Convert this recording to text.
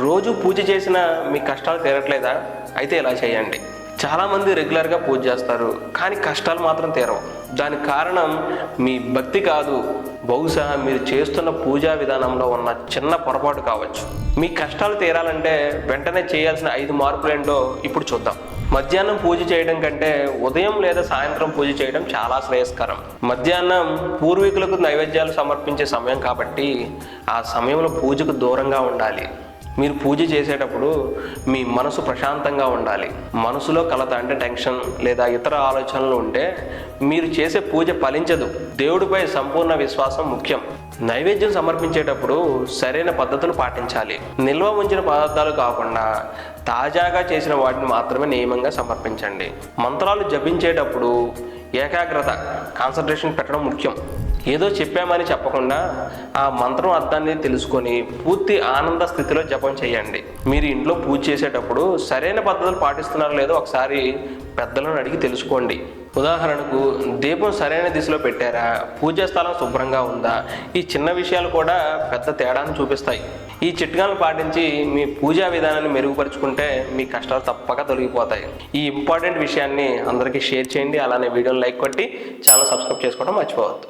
రోజు పూజ చేసినా మీ కష్టాలు తీరట్లేదా? అయితే ఇలా చేయండి. చాలామంది రెగ్యులర్గా పూజ చేస్తారు, కానీ కష్టాలు మాత్రం తీరవు. దానికి కారణం మీ భక్తి కాదు, బహుశా మీరు చేస్తున్న పూజా విధానంలో ఉన్న చిన్న పొరపాటు కావచ్చు. మీ కష్టాలు తీరాలంటే వెంటనే చేయాల్సిన 5 మార్పులు ఏంటో ఇప్పుడు చూద్దాం. మధ్యాహ్నం పూజ చేయడం కంటే ఉదయం లేదా సాయంత్రం పూజ చేయడం చాలా శ్రేయస్కరం. మధ్యాహ్నం పూర్వీకులకు నైవేద్యాలు సమర్పించే సమయం కాబట్టి ఆ సమయంలో పూజకు దూరంగా ఉండాలి. మీరు పూజ చేసేటప్పుడు మీ మనసు ప్రశాంతంగా ఉండాలి. మనసులో కలత అంటే టెన్షన్ లేదా ఇతర ఆలోచనలు ఉంటే మీరు చేసే పూజ ఫలించదు. దేవుడిపై సంపూర్ణ విశ్వాసం ముఖ్యం. నైవేద్యం సమర్పించేటప్పుడు సరైన పద్ధతులు పాటించాలి. నిల్వ ఉంచిన పదార్థాలు కాకుండా తాజాగా చేసిన వాటిని మాత్రమే నియమంగా సమర్పించండి. మంత్రాలు జపించేటప్పుడు ఏకాగ్రత, కాన్సన్ట్రేషన్ పెట్టడం ముఖ్యం. ఏదో చెప్పామని చెప్పకుండా ఆ మంత్రం అర్థాన్ని తెలుసుకొని పూర్తి ఆనంద స్థితిలో జపం చేయండి. మీరు ఇంట్లో పూజ చేసేటప్పుడు సరైన పద్ధతులు పాటిస్తున్నారో లేదో ఒకసారి పెద్దలను అడిగి తెలుసుకోండి. ఉదాహరణకు, దీపం సరైన దిశలో పెట్టారా, పూజా స్థలం శుభ్రంగా ఉందా? ఈ చిన్న విషయాలు కూడా పెద్ద తేడాను చూపిస్తాయి. ఈ చిట్కాలను పాటించి మీ పూజా విధానాన్ని మెరుగుపరుచుకుంటే మీ కష్టాలు తప్పక తొలగిపోతాయి. ఈ ఇంపార్టెంట్ విషయాన్ని అందరికీ షేర్ చేయండి. అలానే వీడియోని లైక్ కొట్టి ఛానల్ సబ్స్క్రైబ్ చేసుకోవడం మర్చిపోవద్దు.